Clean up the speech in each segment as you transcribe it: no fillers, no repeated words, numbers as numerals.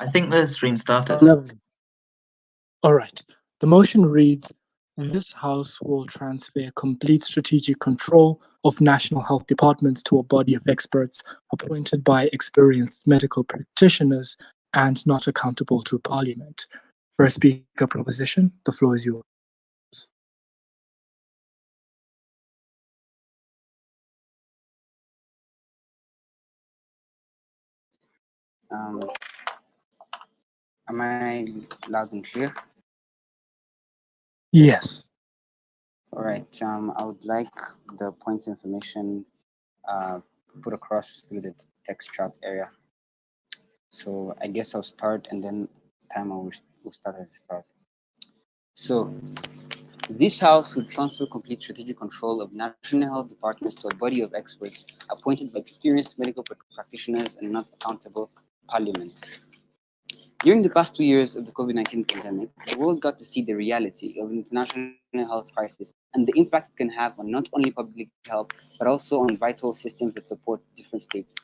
I think the stream started. Lovely. All right. The motion reads, this House will transfer complete strategic control of national health departments to a body of experts appointed by experienced medical practitioners and not accountable to Parliament. First speaker proposition, the floor is yours. Um, am I loud and clear? Yes. All right. I would like the points information put across through the text chat area. So I guess I'll start and then timer will start as it starts. So this House will transfer complete strategic control of national health departments to a body of experts appointed by experienced medical practitioners and not accountable Parliament. During the past 2 years of the COVID-19 pandemic, the world got to see the reality of an international health crisis and the impact it can have on not only public health, but also on vital systems that support different states.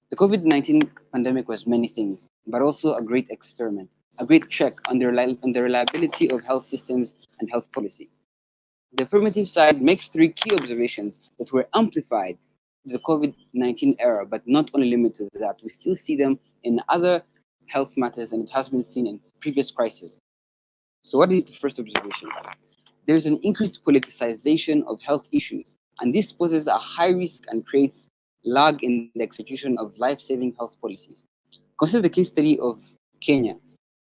The COVID-19 pandemic was many things, but also a great experiment, a great check on the reliability of health systems and health policy. The affirmative side makes three key observations that were amplified in the COVID-19 era, but not only limited to that. We still see them in other health matters, and it has been seen in previous crises. So what is the first observation? There's an increased politicization of health issues, and this poses a high risk and creates lag in the execution of life-saving health policies. Consider the case study of Kenya,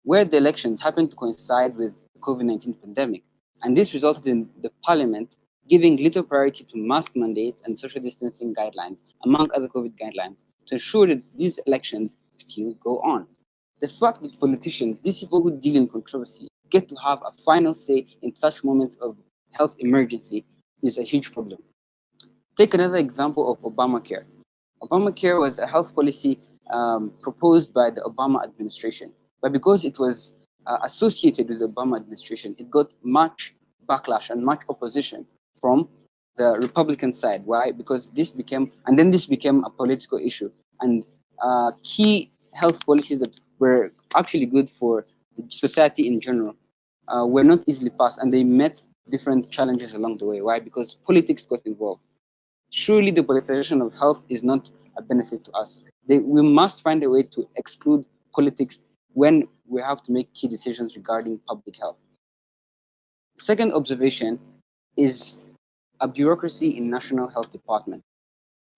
where the elections happened to coincide with the COVID-19 pandemic, and this resulted in the parliament giving little priority to mask mandates and social distancing guidelines, among other COVID guidelines, to ensure that these elections still go on. The fact that politicians, these people who deal in controversy, get to have a final say in such moments of health emergency is a huge problem. Take another example of Obamacare. Obamacare was a health policy proposed by the Obama administration, but because it was associated with the Obama administration, it got much backlash and much opposition from the Republican side. Why? Because this became a political issue, and key health policies that were actually good for the society in general were not easily passed, and they met different challenges along the way. Why? Because politics got involved. Surely the politicization of health is not a benefit to us. We must find a way to exclude politics when we have to make key decisions regarding public health. Second observation is a bureaucracy in national health department.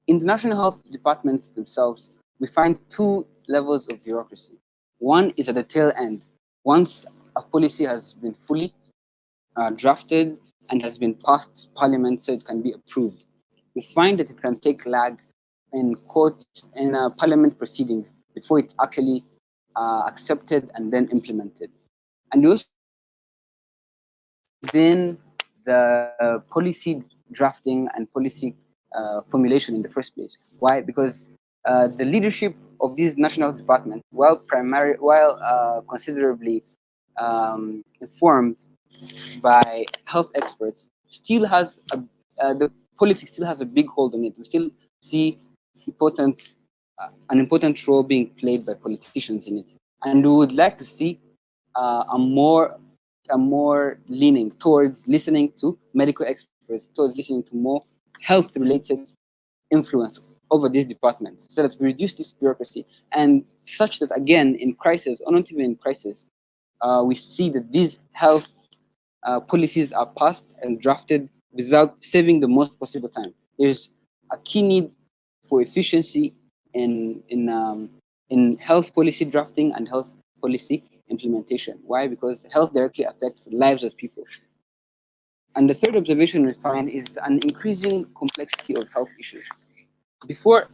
In the national health departments themselves, we find two levels of bureaucracy. One is at the tail end. Once a policy has been fully drafted and has been passed Parliament so it can be approved, we find that it can take lag in court in Parliament proceedings before it's actually accepted and then implemented. And also then the policy drafting and policy formulation in the first place. Why? Because the leadership of these national departments, while considerably informed by health experts, still has the politics still has a big hold on it. We still see an important role being played by politicians in it, and we would like to see a more leaning towards listening to medical experts, towards listening to more health-related influence over these departments, so that we reduce this bureaucracy, and such that again in crisis, or not even in crisis, we see that these health policies are passed and drafted without saving the most possible time. There's a key need for efficiency in health policy drafting and health policy implementation. Why? Because health directly affects the lives of people. And the third observation we find is an increasing complexity of health issues. Before,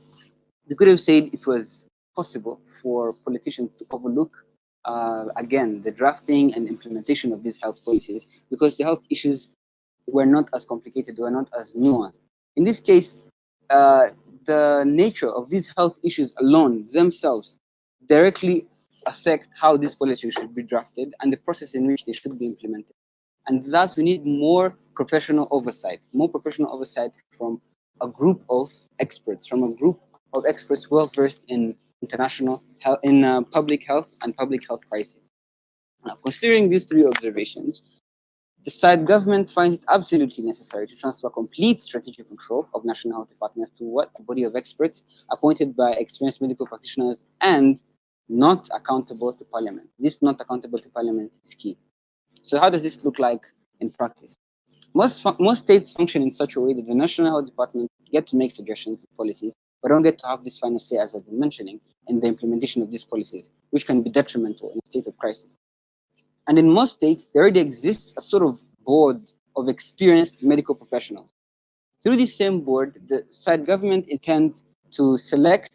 we could have said it was possible for politicians to overlook again the drafting and implementation of these health policies because the health issues were not as complicated, were not as nuanced. In this case, the nature of these health issues alone themselves directly affect how these policies should be drafted and the process in which they should be implemented. And thus, we need more professional oversight from a group of experts, well versed in international health, in public health and public health crisis. Now, considering these three observations, the side government finds it absolutely necessary to transfer complete strategic control of national health departments to what a body of experts appointed by experienced medical practitioners and not accountable to parliament. This not accountable to parliament is key. So how does this look like in practice? Most states function in such a way that the national health department get to make suggestions and policies, but don't get to have this final say, as I've been mentioning, in the implementation of these policies, which can be detrimental in a state of crisis. And in most states, there already exists a sort of board of experienced medical professionals. Through this same board, the side government intends to select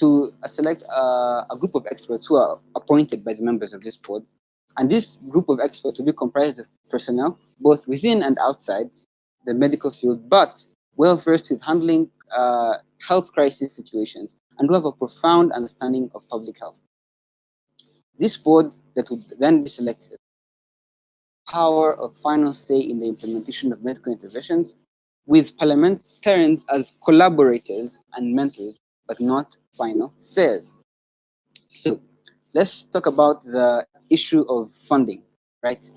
a group of experts who are appointed by the members of this board. And this group of experts will be comprised of personnel, both within and outside the medical field, but well versed with handling health crisis situations and who have a profound understanding of public health. This board that would then be selected power of final say in the implementation of medical interventions, with parliamentarians as collaborators and mentors, but not final sayers. So let's talk about the issue of funding, right?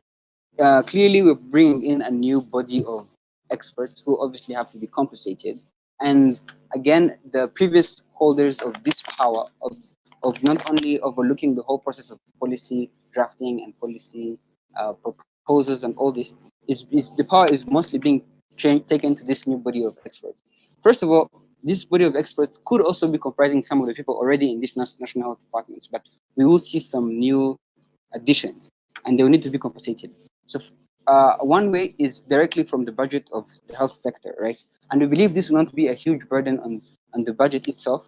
Clearly, we're bringing in a new body of experts who obviously have to be compensated. And again, the previous holders of this power of not only overlooking the whole process of policy drafting and policy proposals and all this is the power is mostly being taken to this new body of experts. First of all, this body of experts could also be comprising some of the people already in these national health departments, but we will see some new additions, and they will need to be compensated. So one way is directly from the budget of the health sector, right? And we believe this will not be a huge burden on the budget itself,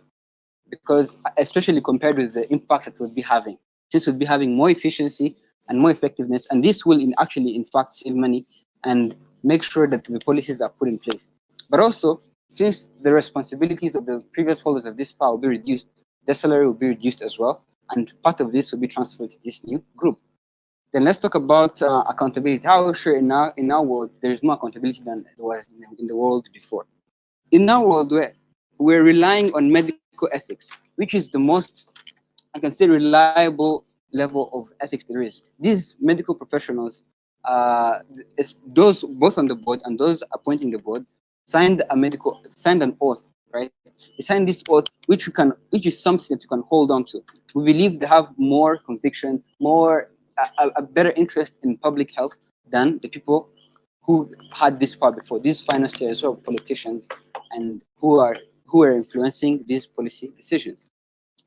because especially compared with the impacts that it would be having, this would be having more efficiency and more effectiveness, and this will actually in fact save money and make sure that the policies are put in place. But also, since the responsibilities of the previous holders of this power will be reduced, the salary will be reduced as well, and part of this will be transferred to this new group. Then let's talk about accountability. How sure in our world there is more accountability than there was in the world before. In our world, we're relying on medical ethics, which is the most, I can say, reliable level of ethics there is. These medical professionals, those both on the board and those appointing the board, signed an oath, right? They signed this oath, which is something that you can hold on to. We believe they have more conviction, a better interest in public health than the people who had this power before, these financiers or politicians, and who are influencing these policy decisions.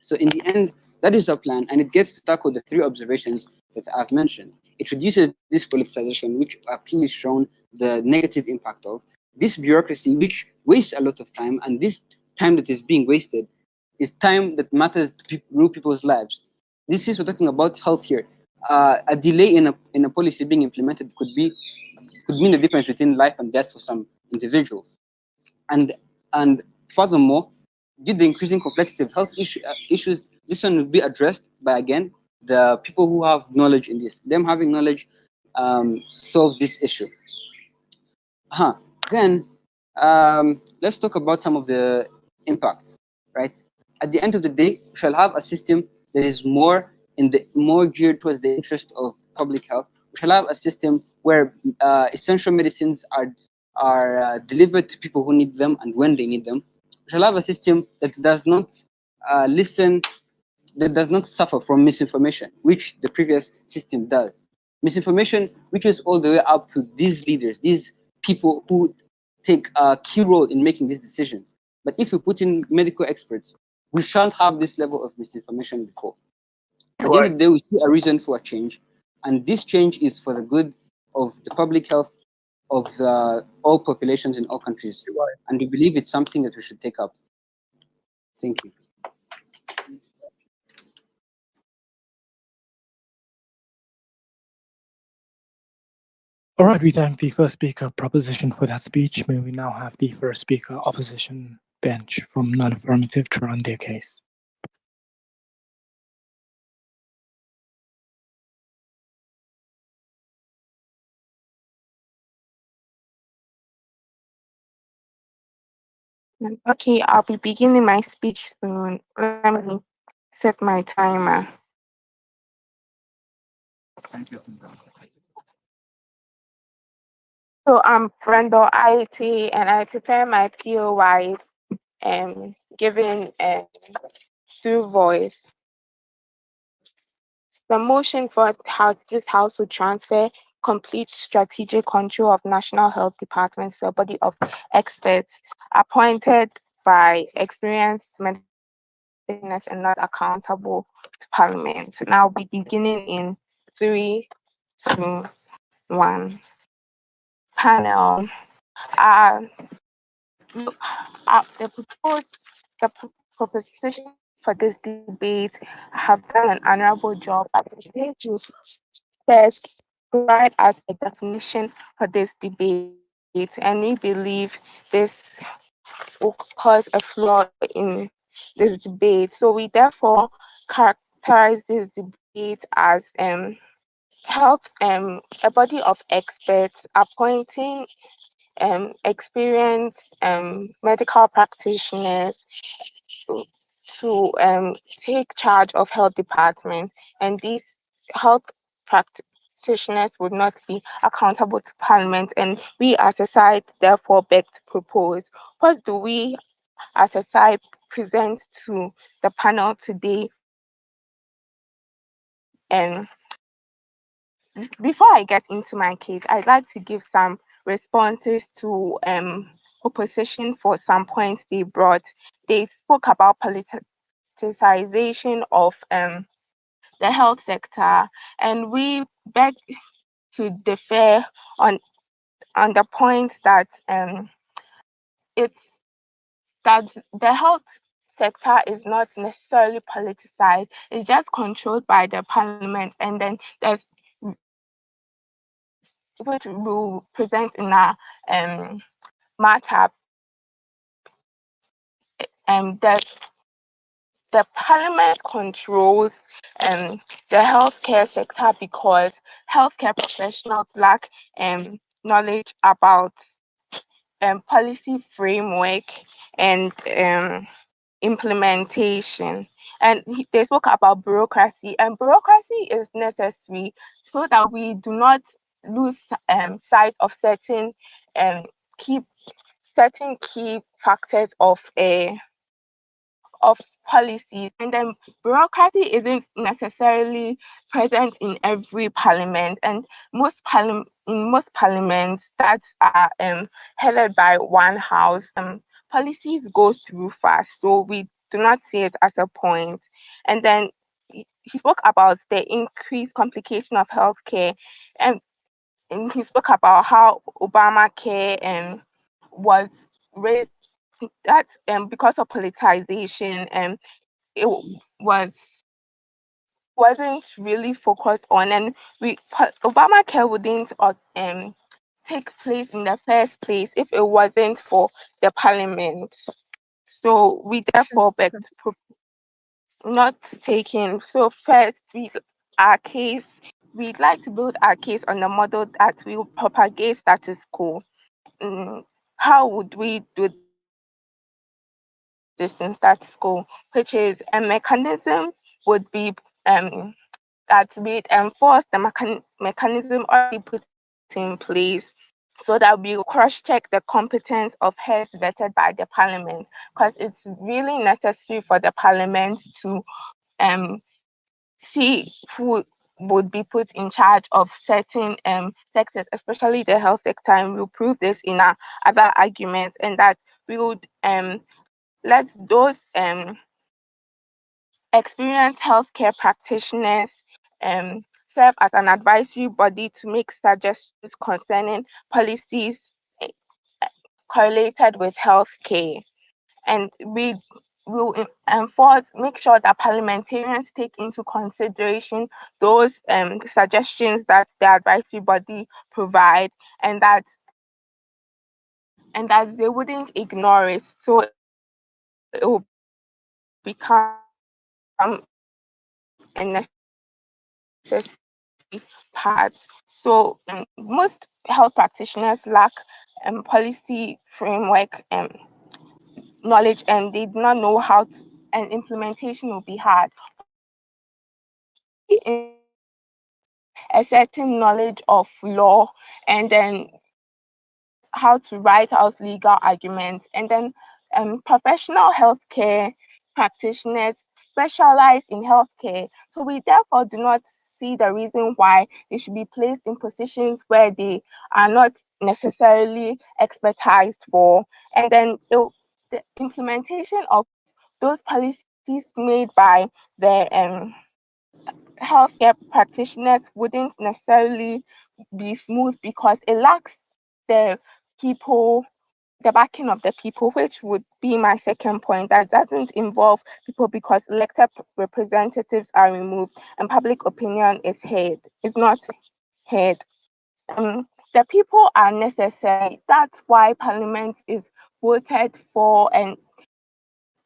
So in the end, that is our plan, and it gets to tackle the three observations that I've mentioned. It reduces this politicization, which I've clearly shown the negative impact of, this bureaucracy, which wastes a lot of time, and this time that is being wasted is time that matters to real people's lives. This is, we're talking about health here. A delay in a policy being implemented could mean the difference between life and death for some individuals. And furthermore, due to the increasing complexity of health issues, this one will be addressed by, again, the people who have knowledge in this. Them having knowledge solves this issue. Then let's talk about some of the impacts, right? At the end of the day, we shall have a system that is more geared towards the interest of public health. We shall have a system where essential medicines are delivered to people who need them and when they need them. We shall have a system that does not that does not suffer from misinformation, which the previous system does. Misinformation reaches all the way up to these leaders, these people who take a key role in making these decisions. But if we put in medical experts, we shan't have this level of misinformation before. At the end of the day, we see a reason for a change, and this change is for the good of the public health of all populations in all countries. And we believe it's something that we should take up. Thank you. All right, we thank the first speaker proposition for that speech. May we now have the first speaker opposition bench from non-affirmative to run their case. Okay, I'll be beginning my speech soon. Let me set my timer. So I'm Brenda IT and I prepare my POYs given through voice. The motion for this House to transfer complete strategic control of National Health Departments to a body of experts appointed by experienced medical professionals and not accountable to Parliament. Now we'll be beginning in 3, 2, 1. Panel. Uh, the proposition for this debate have done an honorable job. I would like to first provide us a definition for this debate, and we believe this will cause a flaw in this debate. So we therefore characterize this debate as a body of experts appointing experienced medical practitioners to take charge of health department, and these health practitioners would not be accountable to Parliament, and we as a side therefore beg to propose. What do we as a side present to the panel today? And before I get into my case, I'd like to give some responses to opposition for some points they brought. They spoke about politicization of the health sector, and we beg to differ on the point that it's that the health sector is not necessarily politicized, it's just controlled by the Parliament, and then there's which will present in our matter that the Parliament controls the healthcare sector because healthcare professionals lack knowledge about policy framework and implementation. And they spoke about bureaucracy, and bureaucracy is necessary so that we do not lose sight of um, key certain key factors of policies, and then bureaucracy isn't necessarily present in every parliament, and in most parliaments that are headed by one house, policies go through fast, so we do not see it as a point. And then he spoke about the increased complication of healthcare, and he spoke about how Obamacare was raised that because of politicization, it wasn't really focused on, and Obamacare wouldn't take place in the first place if it wasn't for the Parliament. So we therefore beg to not taking. So first, our case we'd like to build our case on the model that will propagate status quo. How would we do this in status quo? Which is a mechanism would be that we'd enforce the mechanism already put in place so that we'll cross-check the competence of heads vetted by the Parliament, because it's really necessary for the Parliament to um, see who would be put in charge of certain sectors, especially the health sector, and we'll prove this in our other arguments, and that we would let those experienced healthcare practitioners serve as an advisory body to make suggestions concerning policies eh, correlated with healthcare. And we will enforce, make sure that parliamentarians take into consideration those suggestions that the advisory body provide, and that they wouldn't ignore it, so it will become a necessary part. So most health practitioners lack policy framework knowledge, and they do not know how and implementation will be hard. A certain knowledge of law, and then how to write out legal arguments, and then professional healthcare practitioners specialize in healthcare. So we therefore do not see the reason why they should be placed in positions where they are not necessarily expertised for. And then the implementation of those policies made by the healthcare practitioners wouldn't necessarily be smooth because it lacks the people, the backing of the people, which would be my second point. That doesn't involve people because elected representatives are removed and public opinion is not heard. The people are necessary. That's why Parliament is voted for, and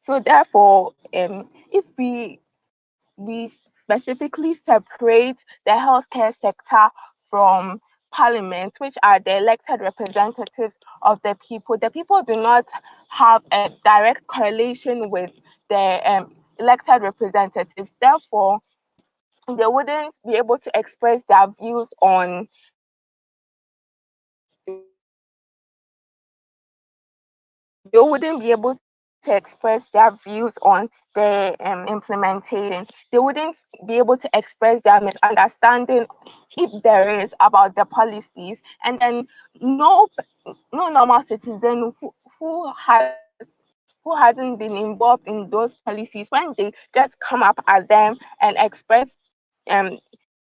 so therefore, if we specifically separate the healthcare sector from parliament, which are the elected representatives of the people. The people do not have a direct correlation with the elected representatives. Therefore, they wouldn't be able to express their views on they wouldn't be able to express their views on the implementation. They wouldn't be able to express their misunderstanding, if there is, about the policies. And then no normal citizen who hasn't been involved in those policies, when they just come up at them and express um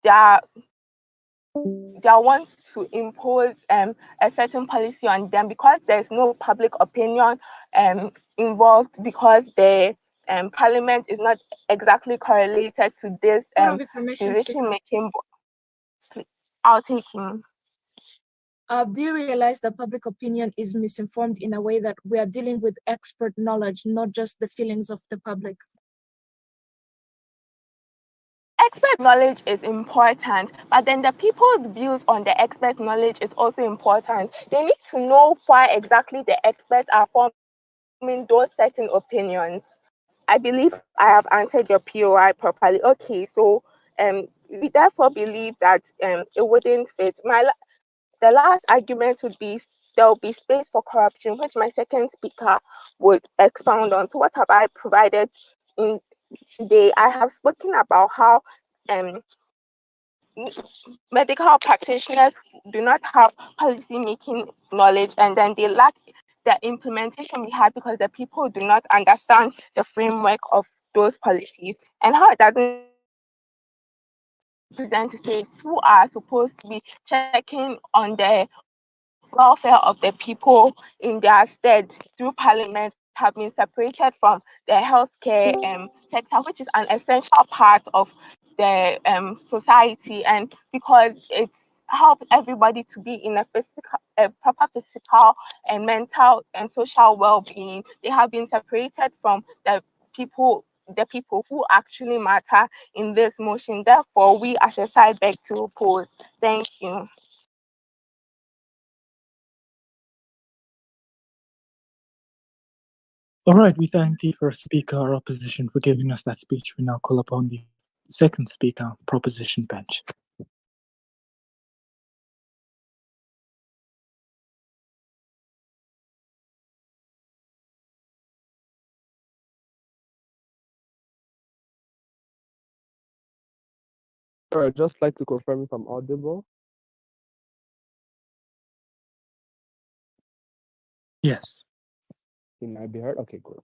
their want to impose a certain policy on them, because there's no public opinion involved, because the parliament is not exactly correlated to this Point of information, decision speaker. making. I'll take him. Do you realize that public opinion is misinformed in a way that we are dealing with expert knowledge, not just the feelings of the public? Expert knowledge is important, but then the people's views on the expert knowledge is also important. They need to know why exactly the experts are forming those certain opinions. I believe I have answered your POI properly. Okay, so we therefore believe that it wouldn't fit. The last argument would be there will be space for corruption, which my second speaker would expound on. So what have I provided in today? I have spoken about how um, medical practitioners do not have policy making knowledge, and then they lack the implementation we have because the people do not understand the framework of those policies, and how it doesn't representatives who are supposed to be checking on the welfare of the people in their stead through parliament have been separated from the healthcare sector, which is an essential part of the society, and because it's helped everybody to be in a proper physical and mental and social well-being, they have been separated from people the people who actually matter in this motion. Therefore, we as a side beg to oppose. Thank you. All right, we thank the first speaker, our opposition, for giving us that speech. We now call upon the second speaker, proposition bench. I'd just like to confirm if I'm audible. Yes. Can I be heard? Okay, good.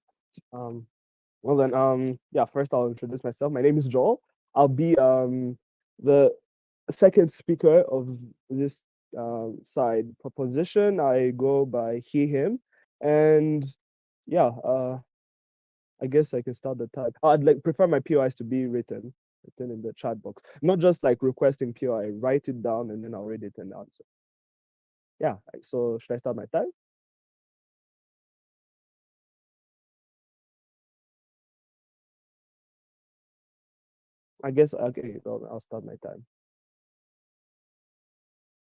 Well then, yeah, first I'll introduce myself. My name is Joel. I'll be the second speaker of this side proposition. I go by he, him, and yeah, I guess I can start the type. I'd like prefer my POIs to be written in the chat box, not just like requesting POI. Write it down and then I'll read it and answer. Yeah. So should I start my time? I guess okay. I'll start my time.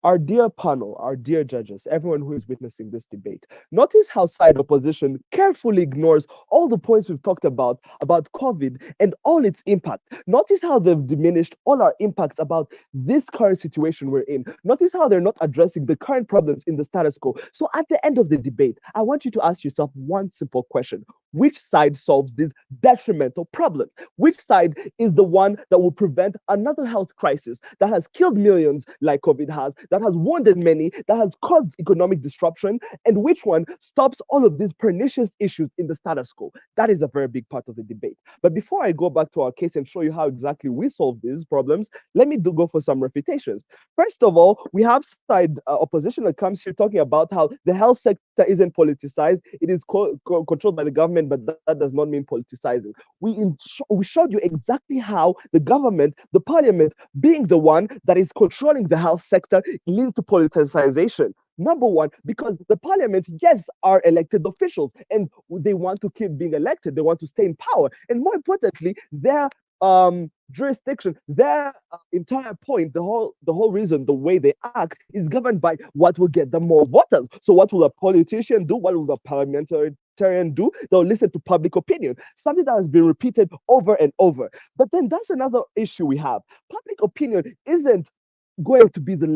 Our dear panel, our dear judges, everyone who is witnessing this debate, notice how side opposition carefully ignores all the points we've talked about COVID and all its impact. Notice how they've diminished all our impacts about this current situation we're in. Notice how they're not addressing the current problems in the status quo. So at the end of the debate, I want you to ask yourself one simple question. Which side solves these detrimental problems? Which side is the one that will prevent another health crisis that has killed millions like COVID has, that has wounded many, that has caused economic disruption, and which one stops all of these pernicious issues in the status quo? That is a very big part of the debate. But before I go back to our case and show you how exactly we solve these problems, let me go for some refutations. First of all, we have side opposition that comes here talking about how the health sector isn't politicized. It is controlled by the government, but that does not mean politicizing. We showed you exactly how the government, the parliament, being the one that is controlling the health sector, leads to politicization. Number one, because the parliament, yes, are elected officials and they want to keep being elected. They want to stay in power. And more importantly, their jurisdiction, their entire point, the whole reason, the way they act is governed by what will get them more voters. So what will a politician do? What will a parliamentarian do? They'll listen to public opinion, something that has been repeated over and over. But then that's another issue we have. Public opinion isn't going to be the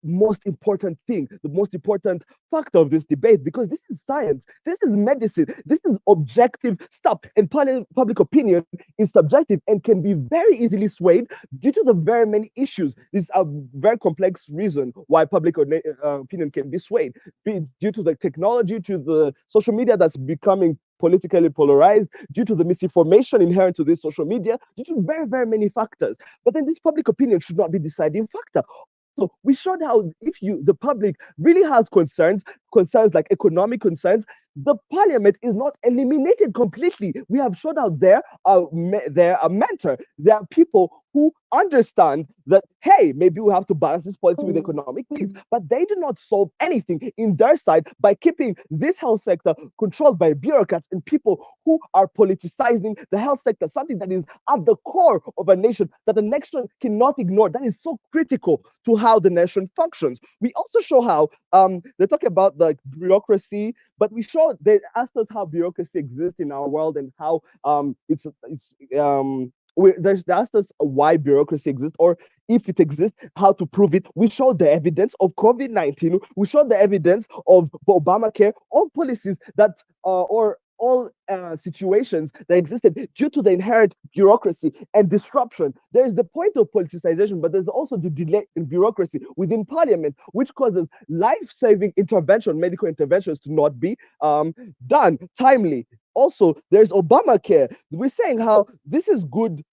most important thing, the most important factor of this debate, because this is science, this is medicine, this is objective stuff, and public opinion is subjective and can be very easily swayed due to the very many issues. This is a very complex reason why public opinion can be swayed, due to the technology, to the social media that's becoming politically polarized, due to the misinformation inherent to this social media, due to very, very many factors. But then this public opinion should not be the deciding factor. So we showed how if the public really has concerns like economic concerns, the parliament is not eliminated completely. We have showed how they're a mentor. There are people who understand that, hey, maybe we have to balance this policy with economic needs, but they do not solve anything in their side by keeping this health sector controlled by bureaucrats and people who are politicizing the health sector, something that is at the core of a nation, that the nation cannot ignore. That is so critical to how the nation functions. We also show how they talk about the bureaucracy, but they asked us how bureaucracy exists in our world and how they asked us why bureaucracy exists, or if it exists, how to prove it. We showed the evidence of COVID-19. We showed the evidence of Obamacare, all policies that or all situations that existed due to the inherent bureaucracy and disruption. There is the point of politicization, but there's also the delay in bureaucracy within parliament, which causes life-saving medical interventions to not be done timely. Also, there's Obamacare. We're saying how this is good.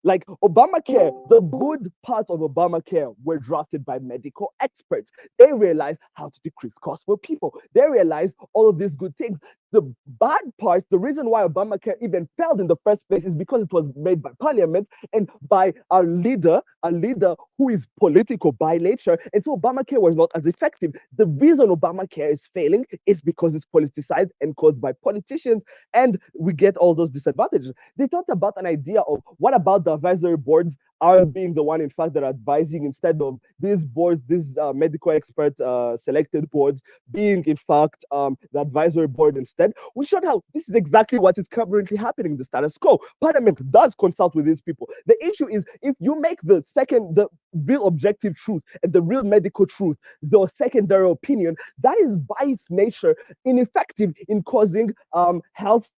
Like Obamacare, the good parts of Obamacare were drafted by medical experts. They realized how to decrease costs for people. They realized all of these good things. The bad parts, the reason why Obamacare even failed in the first place is because it was made by parliament and by a leader who is political by nature. And so Obamacare was not as effective. The reason Obamacare is failing is because it's politicized and caused by politicians, and we get all those disadvantages. They talked about an idea of what about the advisory boards are being the one, in fact, that are advising instead of these boards, these medical expert selected boards being, in fact, the advisory board instead. We showed how this is exactly what is currently happening in the status quo. Parliament does consult with these people. The issue is if you make the real objective truth and the real medical truth the secondary opinion, that is by its nature ineffective in causing health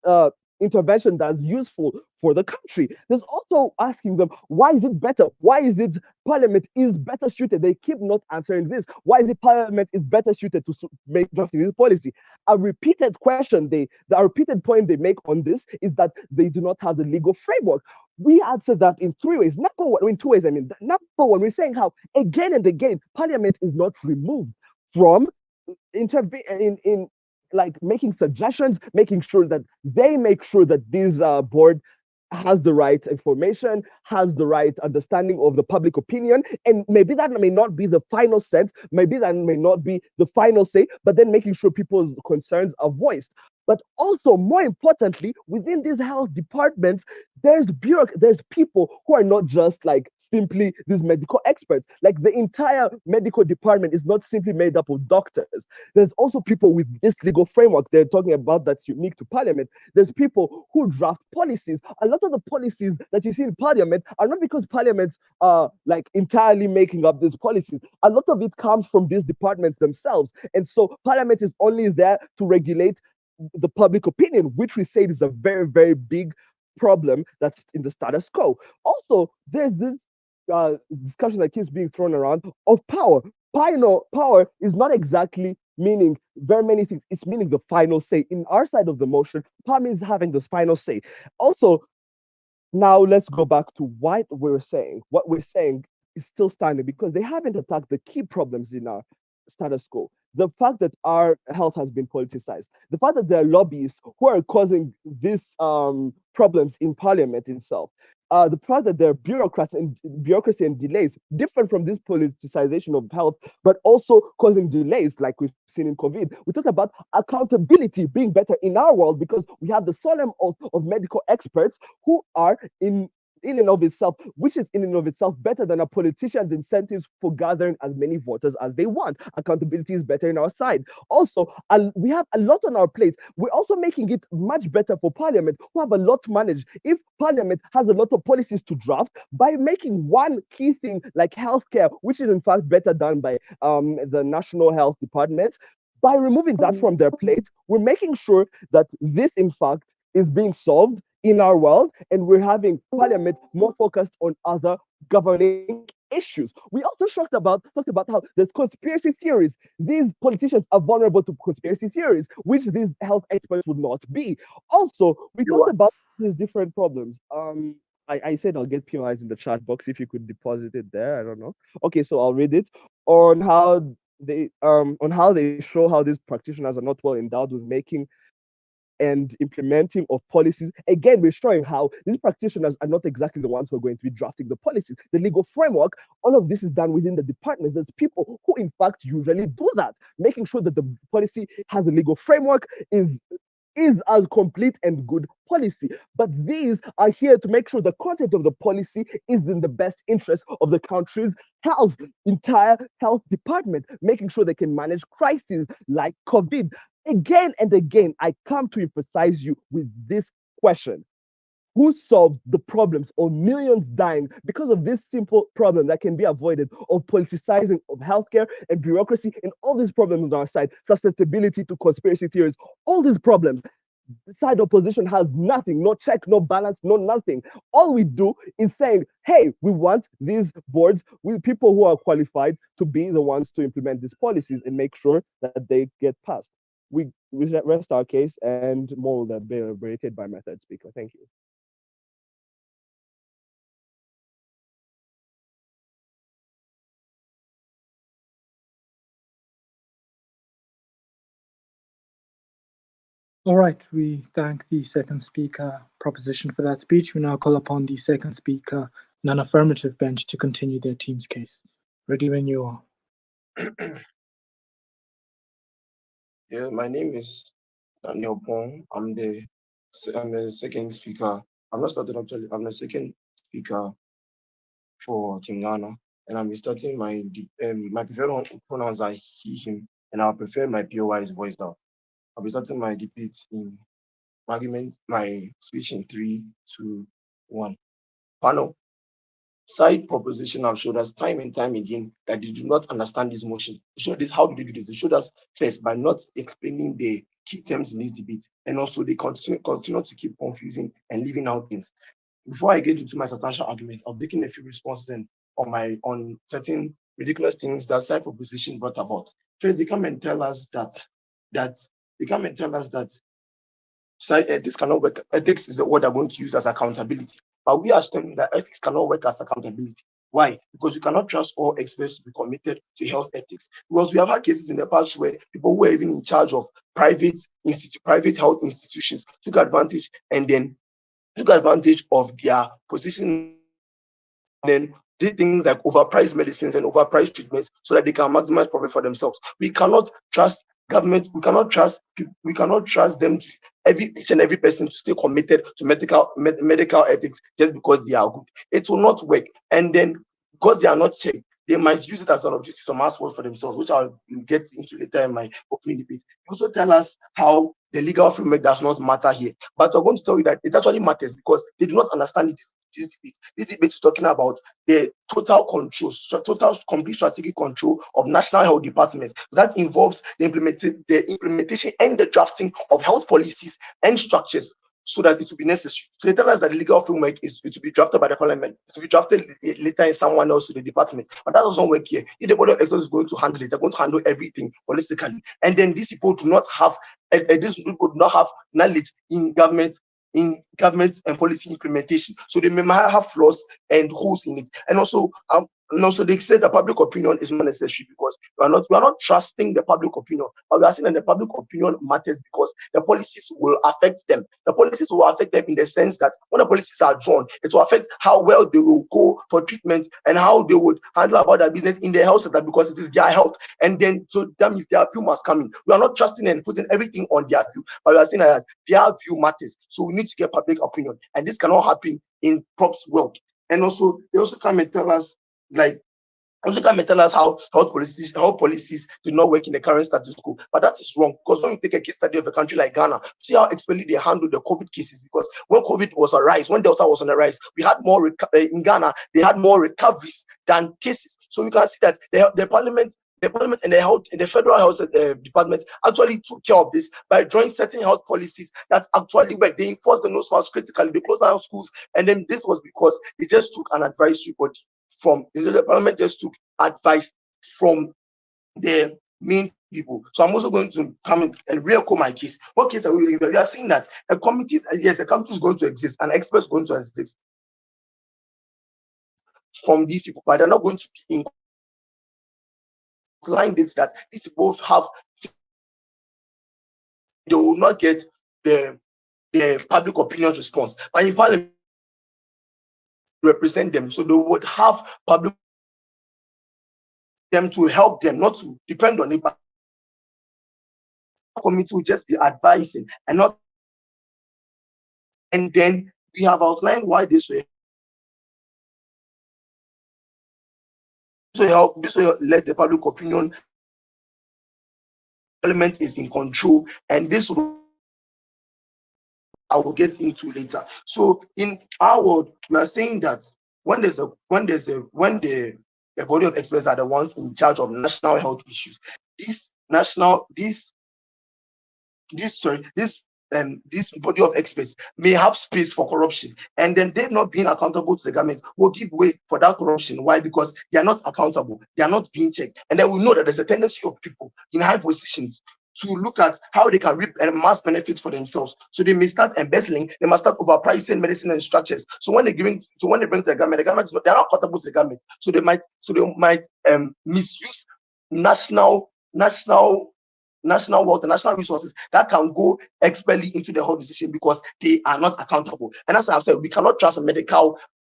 intervention that's useful for the country. There's also asking them, why is it better? Why is it parliament is better suited? They keep not answering this. Why is it parliament is better suited to make drafting this policy? A repeated question, the repeated point they make on this is that they do not have the legal framework. We answer that in three ways. In two ways, I mean. Number one, we're saying how again and again, parliament is not removed from intervening in like making suggestions, making sure that this board has the right information, has the right understanding of the public opinion, and maybe that may not be the final sense, maybe that may not be the final say, but then making sure people's concerns are voiced. But also, more importantly, within these health departments, there's people who are not just like simply these medical experts. Like the entire medical department is not simply made up of doctors. There's also people with this legal framework they're talking about that's unique to parliament. There's people who draft policies. A lot of the policies that you see in parliament are not because parliaments are like entirely making up these policies. A lot of it comes from these departments themselves. And so parliament is only there to regulate the public opinion, which we say is a very, very big problem that's in the status quo. Also, there's this discussion that keeps being thrown around of power. Power is not exactly meaning very many things. It's meaning the final say. In our side of the motion, power means having this final say. Also, now let's go back to what we're saying. What we're saying is still standing because they haven't attacked the key problems in our status quo. The fact that our health has been politicized, the fact that there are lobbyists who are causing these problems in parliament itself, the fact that there are bureaucracy and delays, different from this politicization of health, but also causing delays like we've seen in COVID. We talked about accountability being better in our world because we have the solemn oath of medical experts who are in and of itself, which is in and of itself better than a politician's incentives for gathering as many voters as they want. Accountability is better in our side. Also, we have a lot on our plate. We're also making it much better for Parliament, who have a lot to manage. If Parliament has a lot of policies to draft, by making one key thing like healthcare, which is in fact better done by the National Health Department, by removing that from their plate, we're making sure that this, in fact, is being solved in our world, and we're having parliament more focused on other governing issues. We also talked about how there's conspiracy theories. These politicians are vulnerable to conspiracy theories, which these health experts would not be. Also, we talked about these different problems. I said I'll get POIs in the chat box if you could deposit it there. I don't know. Okay, so I'll read it on how they show how these practitioners are not well endowed with making and implementing of policies. Again, we're showing how these practitioners are not exactly the ones who are going to be drafting the policies. The legal framework, all of this is done within the departments. There's people who, in fact, usually do that, making sure that the policy has a legal framework, is as complete and good policy. But these are here to make sure the content of the policy is in the best interest of the country's health, entire health department, making sure they can manage crises like COVID. Again and again, I come to emphasize you with this question. Who solves the problems of millions dying because of this simple problem that can be avoided of politicizing of healthcare and bureaucracy and all these problems on our side, susceptibility to conspiracy theories, all these problems? The side opposition has nothing, no check, no balance, no nothing. All we do is saying, hey, we want these boards with people who are qualified to be the ones to implement these policies and make sure that they get passed. We rest our case and more will be elaborated by my third speaker. Thank you. All right, we thank the second speaker proposition for that speech. We now call upon the second speaker, non-affirmative bench, to continue their team's case. Ready when you are. Yeah, my name is Daniel Pong. I'm the second speaker. I'm not started actually. I'm the second speaker for Team Ghana, and I'm starting my preferred pronouns are he, him, and I'll prefer my POI's voice out. I'll be starting my debate in my speech in 3, 2, 1. Panel. Side proposition have showed us time and time again that they do not understand this motion. They showed this. How do they do this? They showed us first by not explaining the key terms in this debate, and also they continue to keep confusing and leaving out things. Before I get into my substantial argument, I'm taking a few responses on certain ridiculous things that side proposition brought about. First, they come and tell us that ethics cannot work. Ethics is the word they're going to use as accountability. But we are telling that ethics cannot work as accountability. Why? Because we cannot trust all experts to be committed to health ethics. Because we have had cases in the past where people who were even in charge of private health institutions took advantage of their position, and then did things like overpriced medicines and overpriced treatments so that they can maximize profit for themselves. We cannot trust government, we cannot trust them to each and every person to stay committed to medical ethics just because they are good. It will not work. And then because they are not checked, they might use it as an objective to mass work for themselves, which I'll get into later in my opening debate. You also tell us how the legal framework does not matter here. But I'm going to tell you that it actually matters because they do not understand this debate. This debate is talking about the total control, total complete strategic control of national health departments. That involves the implementation and the drafting of health policies and structures so that it will be necessary. So they tell us that the legal framework is to be drafted by the parliament, to be drafted later in someone else to the department. But that doesn't work here. If the Board of Experts is going to handle it, they're going to handle everything holistically. And then these people do not have knowledge in government and policy implementation. So they may have flaws and holes in it. And also they said the public opinion is not necessary because we are not trusting the public opinion, but we are saying that the public opinion matters because the policies will affect them. The policies will affect them in the sense that when the policies are drawn, it will affect how well they will go for treatment and how they would handle about their business in the health sector because it is their health. And then so that means their view must come in. We are not trusting and putting everything on their view, but we are saying that their view matters. So we need to get public opinion, and this cannot happen in props world. And also they also come and tell us how policies do not work in the current status quo. But that is wrong because when you take a case study of a country like Ghana, see how expertly they handle the COVID cases. Because when COVID was a rise, when Delta was on the rise, we had more in Ghana. They had more recoveries than cases. So you can see that the parliament and the federal health department actually took care of this by drawing certain health policies that actually work. They enforced the nose mask critically. They closed down schools, and then this was because they just took an advisory body from the parliament, just took advice from the main people. So I'm also going to come and re-echo my case. What case are we doing? We are saying that a committee is going to exist, an expert is going to exist from these people, but they're not going to be in line dates that these people have. They will not get the public opinion response, but in parliament represent them, so they would have public them to help them, not to depend on it. But committee will just be advising and not. And then we have outlined why this will help. This will let the public opinion. Parliament is in control, and this I will get into later. So in our world, we are saying that when the body of experts are the ones in charge of national health issues, this body of experts may have space for corruption, and then they not being accountable to the government will give way for that corruption. Why? Because they are not accountable, they are not being checked, and then we know that there's a tendency of people in high positions to look at how they can reap mass benefits for themselves. So they may start embezzling, they must start overpricing medicine and structures. So when they bring to the government, they're not accountable to the government. So they might misuse national wealth and national resources that can go expertly into the whole decision because they are not accountable. And as I've said, we cannot trust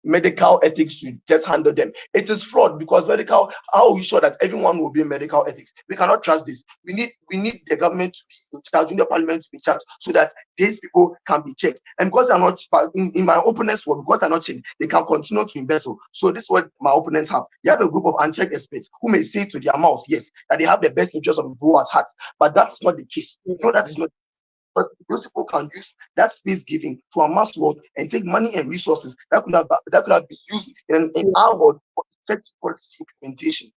medical ethics to just handle them. It is flawed because how are we sure that everyone will be in medical ethics? We cannot trust this. We need the government to be in charge, in the parliament to be in charge, so that these people can be checked. And because they're not in my opponents' world, because they're not checked, they can continue to embezzle. So this is what my opponents have. They have a group of unchecked experts who may say to their mouths, yes, that they have the best interest of people at heart, but that's not the case. No, that's not. Because those people can use that space giving to amass wealth and take money and resources that could have been used in our world for effective policy implementation.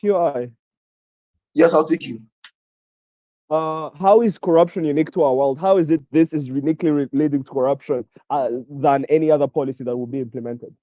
QI. Yes, I'll take you. How is corruption unique to our world? How is it this is uniquely relating to corruption than any other policy that will be implemented?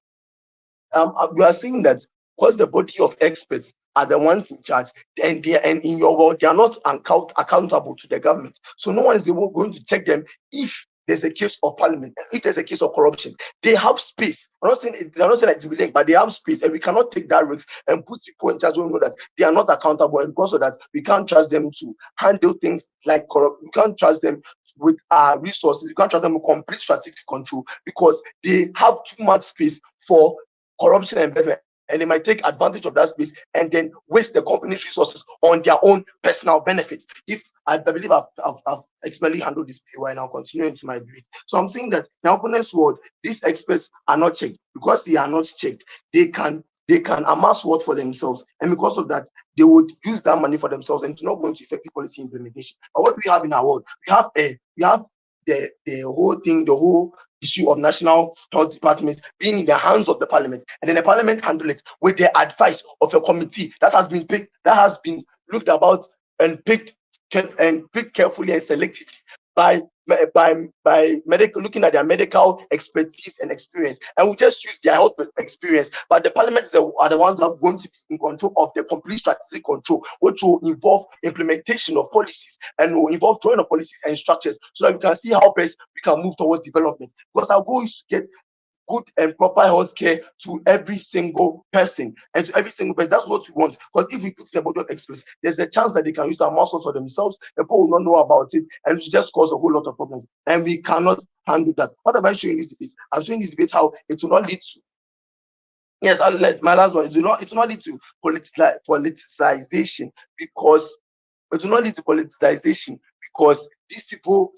We are saying that because the body of experts are the ones in charge, and in your world, they are not accountable to the government. So no one is going to check them if there's a case of parliament, if there's a case of corruption. They have space. I'm not saying that it's linked, but they have space, and we cannot take that risk and put people in charge when we know that they are not accountable, and because of that, we can't trust them to handle things like corruption. We can't trust them with our resources. We can't trust them with complete strategic control because they have too much space for corruption and investment. and they might take advantage of that space and then waste the company's resources on their own personal benefits. If I believe I've expertly handled this PY and I'll continue into my debate. So I'm saying that in the opponent's world, these experts are not checked. Because they are not checked, they can amass wealth for themselves, and because of that, they would use that money for themselves, and it's not going to effective policy implementation. But what we have in our world, we have the whole thing, the whole issue of national health departments being in the hands of the parliament, and then the parliament handle it with the advice of a committee that has been picked, that has been looked about and picked carefully and selectively by medical, looking at their medical expertise and experience, and we just use their health experience. But the parliaments are the ones that are going to be in control of the complete strategic control, which will involve implementation of policies and will involve drawing of policies and structures, so that we can see how best we can move towards development. Because our goal is to get good and proper healthcare to every single person, and to every single person. That's what we want. Because if we put the body of experts, there's a chance that they can use our muscles for themselves. The people will not know about it, and it just cause a whole lot of problems. And we cannot handle that. What am I showing this debate? I'm showing this debate how it will not lead to. Yes, I'll let my last one. It will not lead to politicization, because it will not lead to politicization because these people.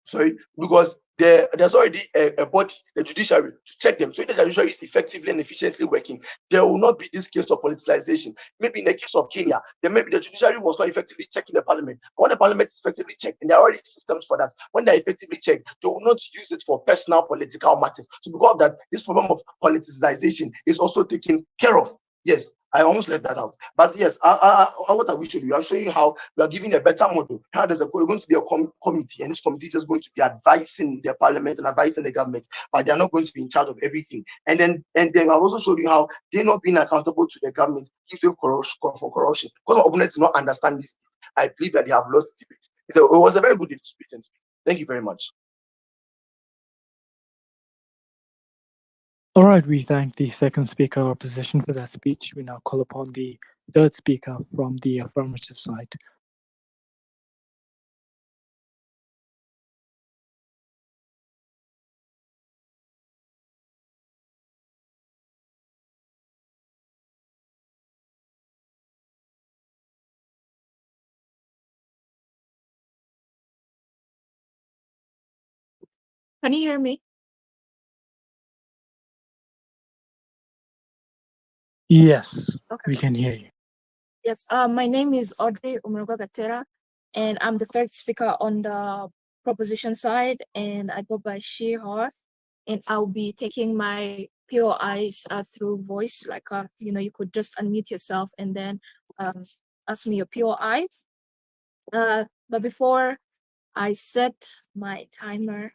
Sorry, because there's already a body, the judiciary, to check them. So if the judiciary is effectively and efficiently working, there will not be this case of politicization. Maybe in the case of Kenya, then maybe the judiciary was not effectively checking the parliament. But when the parliament is effectively checked, and there are already systems for that, when they're effectively checked, they will not use it for personal political matters. So because of that, this problem of politicization is also taken care of. Yes, I almost left that out. But yes, what are we showing you? I'm showing you how we are giving a better model. How there's going to be a committee, and this committee is just going to be advising the parliament and advising the government, but they're not going to be in charge of everything. And then I've also showed you how they're not being accountable to the government if they for corruption. Because our opponents do not understand this, I believe that they have lost the debate. So it was a very good debate. Thank you very much. All right, we thank the second speaker opposition for that speech. We now call upon the third speaker from the affirmative side. Can you hear me? Yes, Okay. we can hear you. Yes, my name is Audrey Gatera, and I'm the third speaker on the proposition side, and I go by she, her, and I'll be taking my POIs through voice, like, you could just unmute yourself and then ask me your POI. But before I set my timer,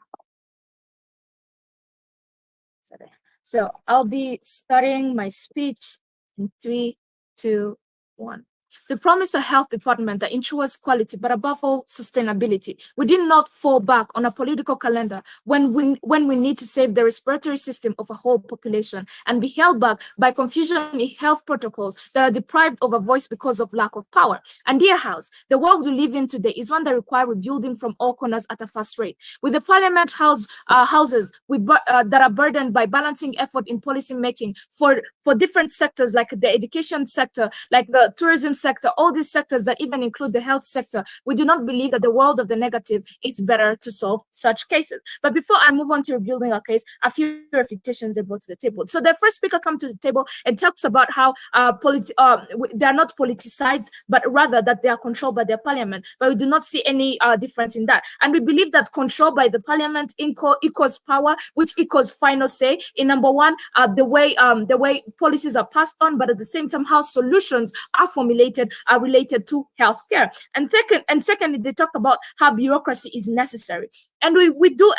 so I'll be starting my speech in 3, 2, 1. To promise a health department that ensures quality, but above all, sustainability. We did not fall back on a political calendar when we need to save the respiratory system of a whole population and be held back by confusion in health protocols that are deprived of a voice because of lack of power. And dear House, the world we live in today is one that requires rebuilding from all corners at a fast rate. With the parliament houses that are burdened by balancing effort in policy making for different sectors, like the education sector, like the tourism sector, all these sectors that even include the health sector, we do not believe that the world of the negative is better to solve such cases. But before I move on to rebuilding our case, a few reflections they brought to the table. So the first speaker comes to the table and talks about how they are not politicized, but rather that they are controlled by their parliament. But we do not see any difference in that. And we believe that control by the parliament equals power, which equals final say in number one, the way policies are passed on, but at the same time how solutions are formulated are related to healthcare. And secondly, they talk about how bureaucracy is necessary. And we do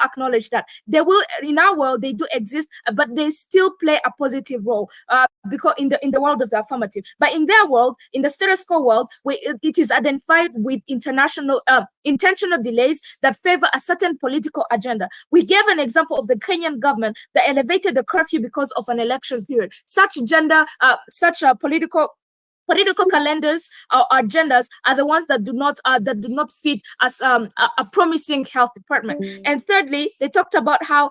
acknowledge that there will, in our world, they do exist, but they still play a positive role because in the world of the affirmative. But in their world, in the status quo world, where it is identified with intentional delays that favor a certain political agenda. We gave an example of the Kenyan government that elevated the curfew because of an election period. Such a political political calendars or agendas are the ones that do not fit as a promising health department. And thirdly, they talked about how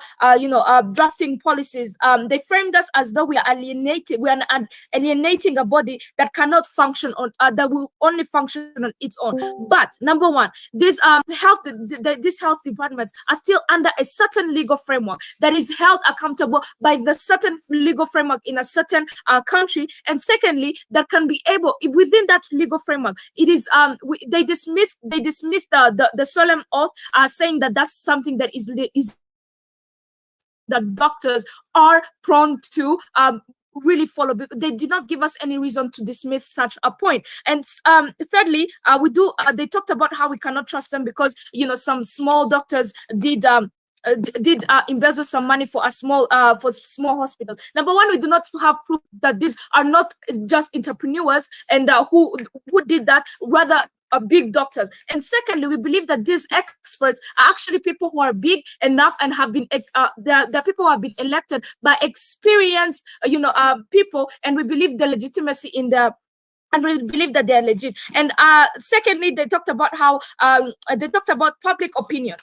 drafting policies. They framed us as though we are alienating a body that cannot function on that will only function on its own. But number one, these these health departments are still under a certain legal framework that is held accountable by the certain legal framework in a certain country. And secondly, that can be able within that legal framework. It is they dismiss the solemn oath, saying that that's something that is that doctors are prone to really follow. They did not give us any reason to dismiss such a point. And thirdly, they talked about how we cannot trust them because some small doctors did embezzle some money for small hospitals. Number one, we do not have proof that these are not just entrepreneurs and who did that, rather big doctors. And secondly, we believe that these experts are actually people who are big enough and have been they're people who have been elected by experienced people, and we believe the legitimacy in their and we believe that they are legit. And secondly, they talked about how public opinion.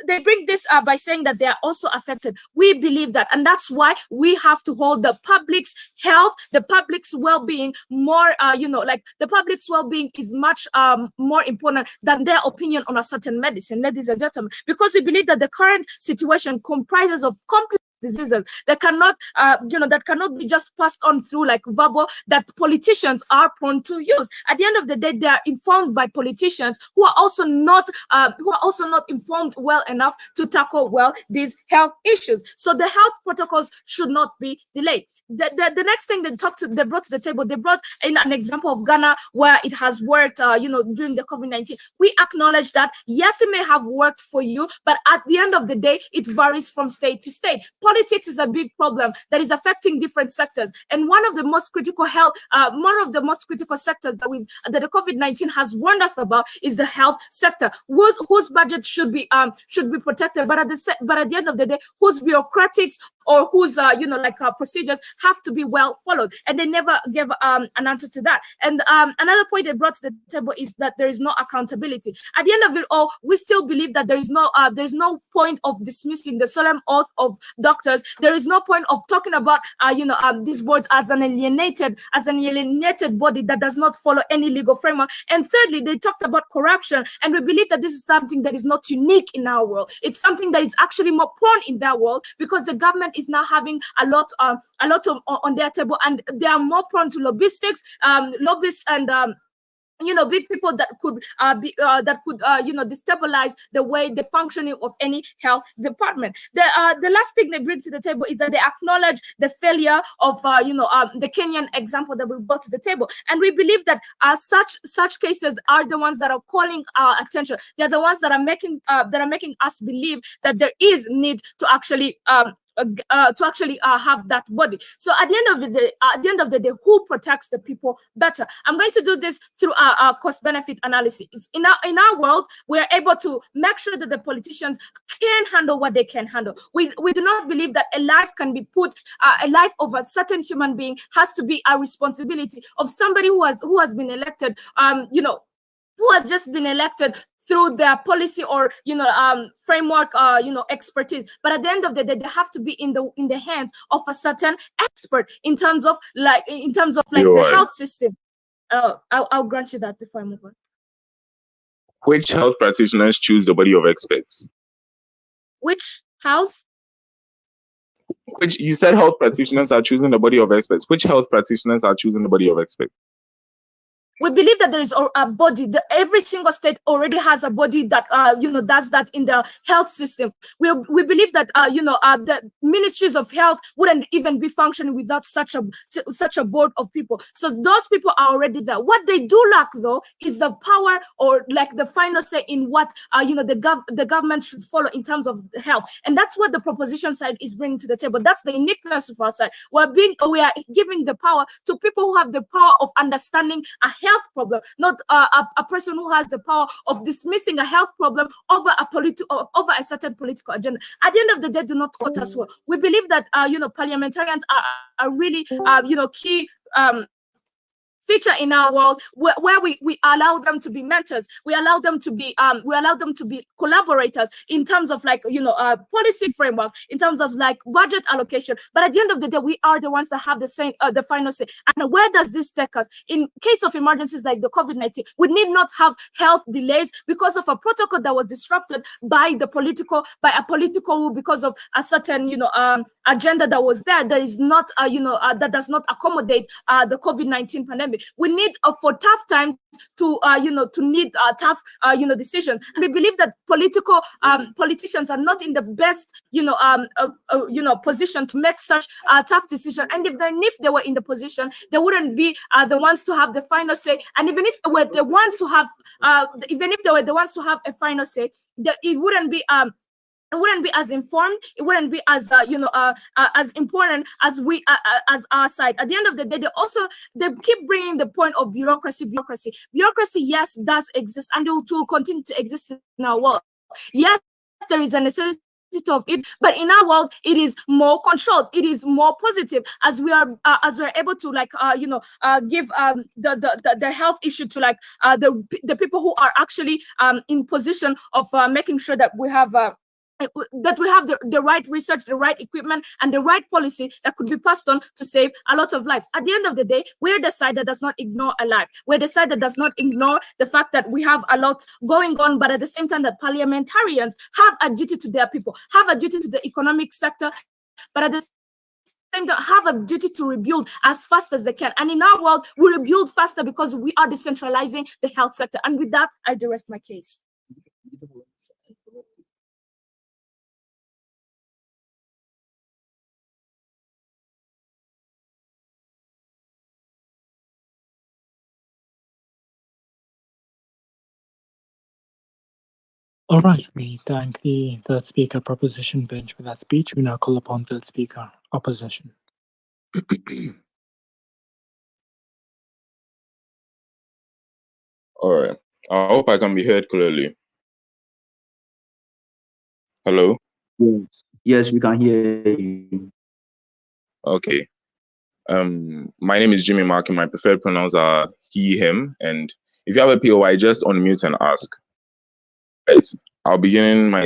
They bring this up by saying that they are also affected. We believe that, and that's why we have to hold the public's health, the public's well-being more, the public's well-being is much more important than their opinion on a certain medicine, ladies and gentlemen, because we believe that the current situation comprises of complex diseases that cannot be just passed on through like verbal, that politicians are prone to use. At the end of the day, they are informed by politicians who are also not informed well enough to tackle well these health issues. So the health protocols should not be delayed. The next thing they brought to the table, they brought in an example of Ghana where it has worked during the COVID-19. We acknowledge that yes, it may have worked for you, but at the end of the day, it varies from state to state. Politics is a big problem that is affecting different sectors, and one of the most critical sectors that the COVID-19 has warned us about is the health sector, whose budget should be protected, but at the end of the day, whose bureaucratics or whose procedures have to be well followed, and they never gave an answer to that. And another point they brought to the table is that there is no accountability. At the end of it all, we still believe that there is no point of dismissing the solemn oath of doctors. There is no point of talking about these boards as an alienated body that does not follow any legal framework. And thirdly, they talked about corruption, and we believe that this is something that is not unique in our world. It's something that is actually more prone in their world because the government is now having a lot on their table, and they are more prone to lobbyists and big people that could destabilize the functioning of any health department. The last thing they bring to the table is that they acknowledge the failure of the Kenyan example that we brought to the table, and we believe that such cases are the ones that are calling our attention. They are the ones that are making us believe that there is need to actually have that body. So at the end of the day, who protects the people better? I'm going to do this through our cost-benefit analysis. In our world, we are able to make sure that the politicians can handle what they can handle. We do not believe that a life can be put, a life of a certain human being has to be a responsibility of somebody who has been elected, who has just been elected through their policy or framework expertise. But at the end of the day, they have to be in the hands of a certain expert in terms of the health system. I'll grant you that before I move on. Which health practitioners choose the body of experts? Which house? Which you said health practitioners are choosing the body of experts. Which health practitioners are choosing the body of experts? We believe that there is a body. Every single state already has a body that does that in the health system. We believe that the ministries of health wouldn't even be functioning without such a board of people. So those people are already there. What they do lack though is the power or like the final say in what the government should follow in terms of health, and that's what the proposition side is bringing to the table. That's the uniqueness of our side. We are giving the power to people who have the power of understanding a health problem, not a person who has the power of dismissing a health problem over a certain political agenda. At the end of the day, do not quote us well. We believe that parliamentarians are really key feature in our world where we allow them to be mentors, we allow them to be collaborators in terms of like policy framework, in terms of like budget allocation. But at the end of the day, we are the ones that have the final say. And where does this take us? In case of emergencies like the COVID-19, we need not have health delays because of a protocol that was disrupted by a political will, because of a certain agenda that was there that is not that does not accommodate the COVID-19 pandemic. We need for tough times to need tough decisions. And we believe that politicians are not in the best position to make such tough decisions. And if they were in the position, they wouldn't be the ones to have the final say. And even if they were the ones to have a final say, it wouldn't be as informed, it wouldn't be as as important as we as our side. At the end of the day, they keep bringing the point of bureaucracy. Yes, does exist, and it will continue to exist in our world. Yes, there is a necessity of it, but in our world it is more controlled, it is more positive, as we're able to give the health issue to the people who are actually in position of making sure that we have the right research, the right equipment, and the right policy that could be passed on to save a lot of lives. At the end of the day, we're the side that does not ignore a life. We're the side that does not ignore the fact that we have a lot going on, but at the same time that parliamentarians have a duty to their people, have a duty to the economic sector, but at the same time have a duty to rebuild as fast as they can. And in our world, we rebuild faster because we are decentralizing the health sector. And with that, I rest my case. All right, we thank the third speaker proposition bench for that speech. We now call upon third speaker opposition. All right. I hope I can be heard clearly. Hello? Yes, we can hear you. Okay. My name is Jimmy Mark, and my preferred pronouns are he, him. And if you have a POI, just unmute and ask. Right. I'll begin my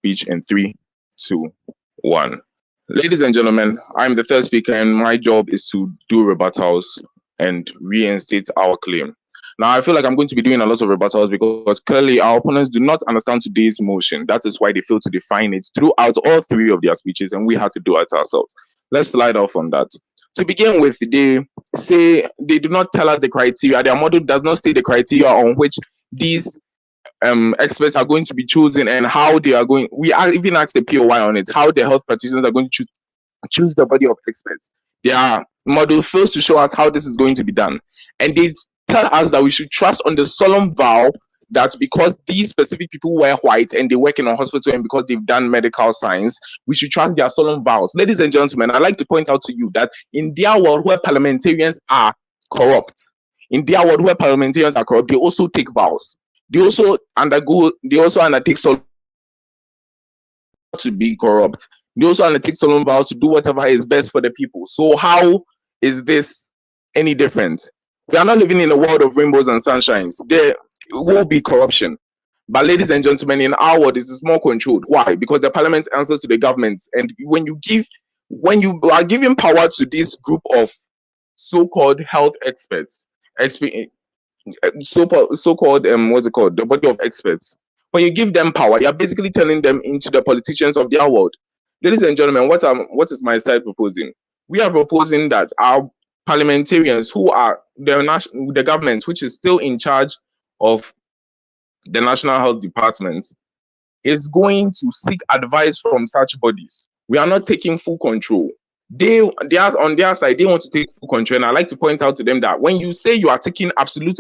speech in 3, 2, 1. Ladies and gentlemen, I'm the third speaker, and my job is to do rebuttals and reinstate our claim. Now, I feel like I'm going to be doing a lot of rebuttals because clearly our opponents do not understand today's motion. That is why they fail to define it throughout all 3 of their speeches, and we had to do it ourselves. Let's slide off on that. To begin with, they say they do not tell us the criteria. Their model does not state the criteria on which these experts are going to be chosen and how they are going. We are even asked the POI on it, how the health practitioners are going to choose the body of experts. Their model fails to show us how this is going to be done. And they tell us that we should trust on the solemn vow that because these specific people wear white and they work in a hospital and because they've done medical science, we should trust their solemn vows. Ladies and gentlemen, I'd like to point out to you that in their world where parliamentarians are corrupt, they also take vows. They also undertake solemn to be corrupt. They also undertake solemn vows to do whatever is best for the people. So how is this any different? We are not living in a world of rainbows and sunshines. There will be corruption. But ladies and gentlemen, in our world, it is more controlled. Why? Because the parliament answers to the government. And when you are giving power to this group of so-called health experts, so-called the body of experts, when you give them power, you're basically turning them into the politicians of their world. Ladies and gentlemen, what is my side proposing? We are proposing that our parliamentarians, who are the government, which is still in charge of the National Health Department, is going to seek advice from such bodies. We are not taking full control. They are on their side, they want to take full control. And I like to point out to them that when you say you are taking absolute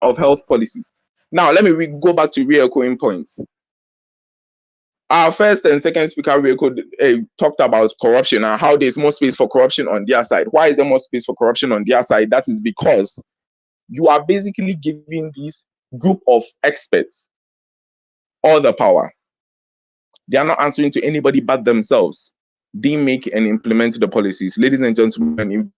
of health policies. Now, let me go back to re-echoing points. Our first and second speaker talked about corruption and how there's more space for corruption on their side. Why is there more space for corruption on their side? That is because you are basically giving this group of experts all the power. They are not answering to anybody but themselves. They make and implement the policies. Ladies and gentlemen,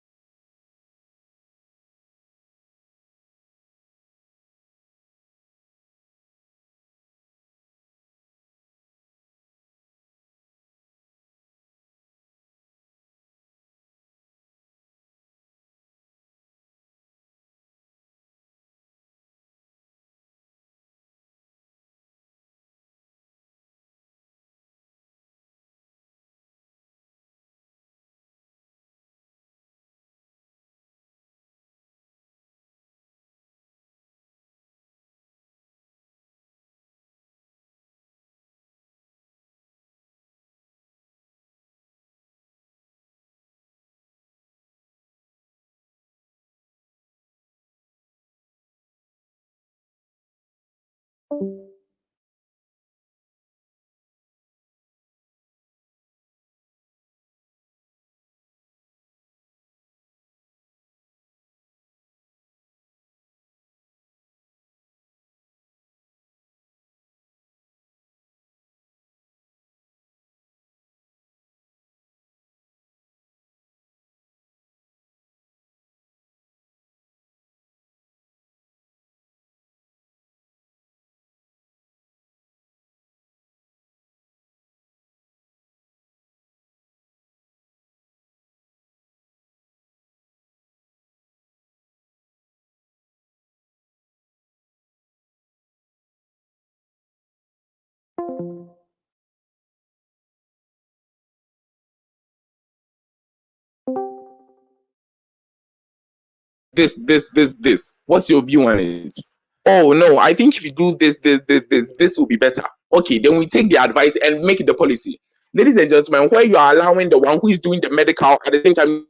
this. What's your view on it? Oh no, I think if you do this will be better. Okay, then we take the advice and make the policy. Ladies and gentlemen, where you are allowing the one who is doing the medical at the same time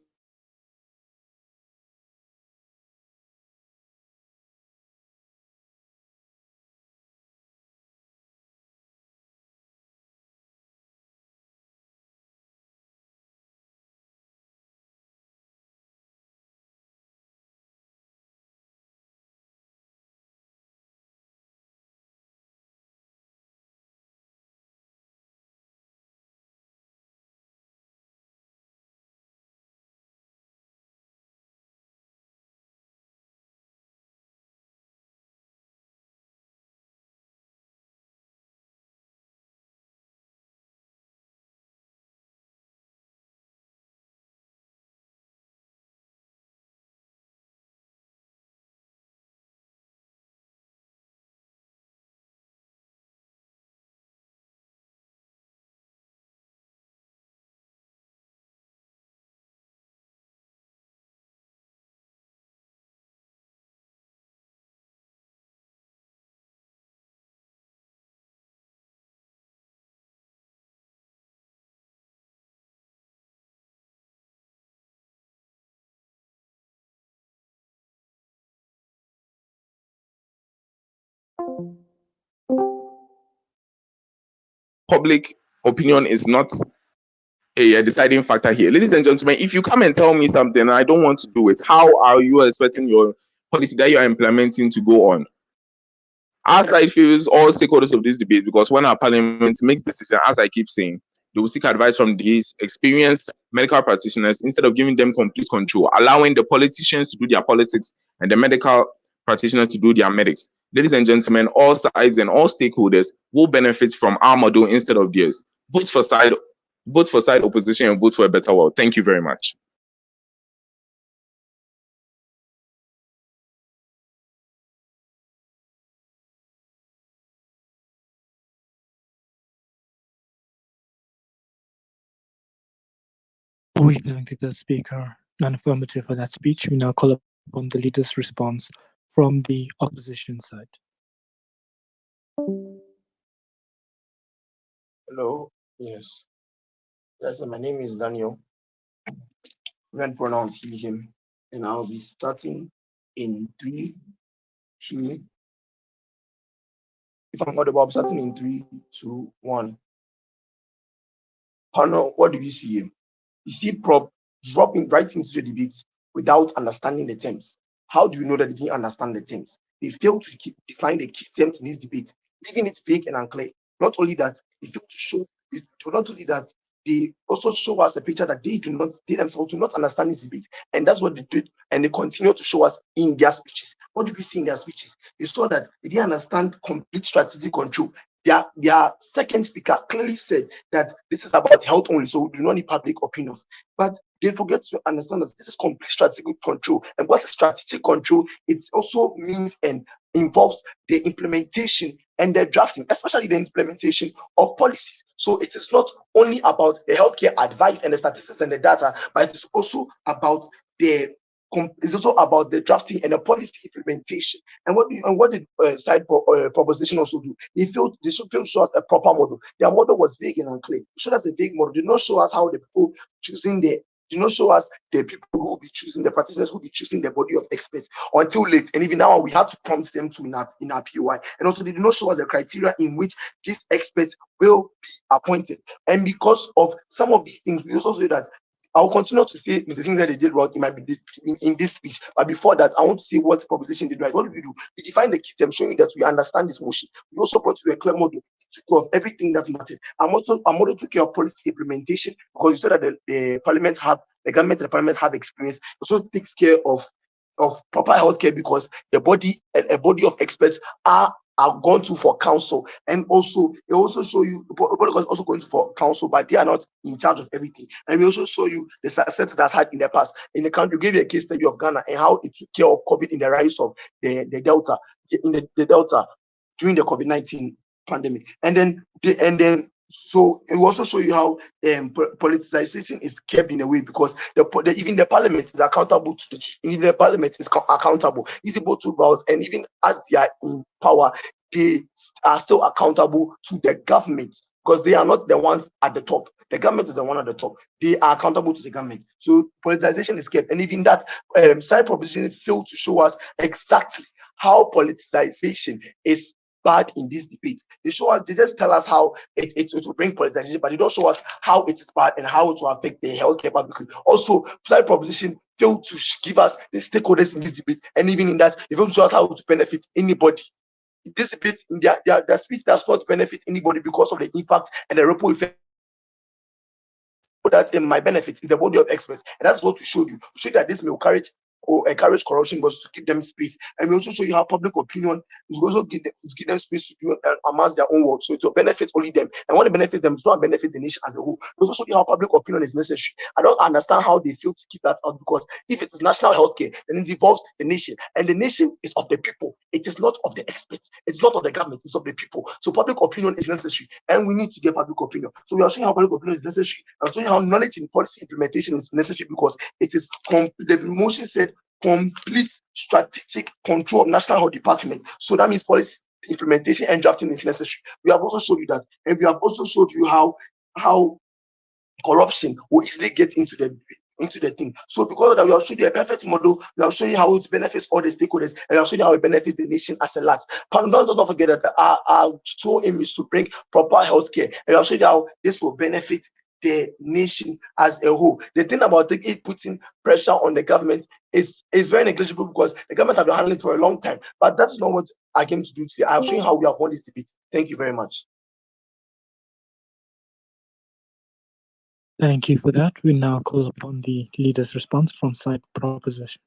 public opinion is not a deciding factor here. Ladies and gentlemen, if you come and tell me something and I don't want to do it, how are you expecting your policy that you are implementing to go on? Our side feels all stakeholders of this debate, because when our parliament makes decisions, as I keep saying, they will seek advice from these experienced medical practitioners instead of giving them complete control, allowing the politicians to do their politics and the medical practitioners to do their medics. Ladies and gentlemen, all sides and all stakeholders will benefit from our model instead of theirs. Vote for side opposition and vote for a better world. Thank you very much. We thank the speaker. Non-affirmative for that speech. We now call upon the leader's response from the opposition side. Hello. Yes. Yes, my name is Daniel. When pronounced he, him. And I'll be starting in 3, 2. If I'm audible, I'm starting in 3, 2, 1. Panel, what do you see here? You see prop dropping right into the debate without understanding the terms. How do you know that they didn't understand the terms? They failed to define the key terms in this debate, leaving it vague and unclear. Not only that, they failed to show it, not only that, they also show us a picture that they themselves do not understand this debate. And that's what they did, and they continue to show us in their speeches. What did we see in their speeches? They saw that they didn't understand complete strategic control. Their second speaker clearly said that this is about health only, so we do not need public opinions. But they forget to understand that this is complete strategic control. And what is strategic control? It also means and involves the implementation and the drafting, especially the implementation of policies. So it is not only about the healthcare advice and the statistics and the data, but it is also about the drafting and the policy implementation. And what did side proposition also do? They failed to show us a proper model. Their model was vague and unclear. They showed us a vague model. They did not show us how the people choosing did not show us the people who will be choosing, the practitioners who will be choosing the body of experts until late. And even now, we had to prompt them to in our POI. And also, they did not show us the criteria in which these experts will be appointed. And because of some of these things, we also say that I will continue to say the things that they did wrong in this speech. But before that, I want to see what proposition did right. What did we do? We defined the key term, showing that we understand this motion. We also brought you a clear model of everything that mattered. Our model took care of policy implementation because you said that the government and the parliament have experience. It also takes care of proper healthcare because a body of experts are gone to for council, and also they also show you the body is also going to for council, but they are not in charge of everything. And we also show you the success that's had in the past in the country. We gave you a case study of Ghana and how it took care of COVID in the rise of the Delta the Delta during the COVID-19 pandemic, and then so it will also show you how politicization is kept in a way because even the parliament is accountable to even the parliament is accountable. It's able to browse, and even as they are in power, they are still accountable to the government because they are not the ones at the top. The government is the one at the top. They are accountable to the government. So politicization is kept, and even that side proposition failed to show us exactly how politicization is bad in this debate. They just tell us how it will bring politicization, but they don't show us how it is bad and how it will affect the healthcare public. Also, side proposition failed to give us the stakeholders in this debate, and even in that, they failed to show us how to benefit anybody. This debate, in their speech does not benefit anybody because of the impact and the ripple effect that my benefit is the body of experts, and that's what we showed you. We showed that this may encourage corruption, but to give them space. And we also show you how public opinion is also give them space to do amass their own work. So it will benefit only them. And when it benefits them, it's not benefit the nation as a whole. We also show you how public opinion is necessary. I don't understand how they feel to keep that out, because if it is national healthcare, then it involves the nation. And the nation is of the people. It is not of the experts. It's not of the government. It's of the people. So public opinion is necessary. And we need to get public opinion. So we are showing how public opinion is necessary. I'm showing how knowledge in policy implementation is necessary, because it is the motion said complete strategic control of national health department. So that means policy implementation and drafting is necessary. We have also showed you that, and we have also showed you how corruption will easily get into the thing. So because of that, we have showed you a perfect model. We have shown you how it benefits all the stakeholders, and we have shown you how it benefits the nation as a large. Don't forget that our sole aim is to bring proper healthcare, and we have shown you how this will benefit the nation as a whole. The thing about it putting pressure on the government is very negligible, because the government have been handling it for a long time. But that's not what I came to do today. I'll show you how we have won this debate. Thank you very much. Thank you for that. We now call upon the leader's response from side proposition.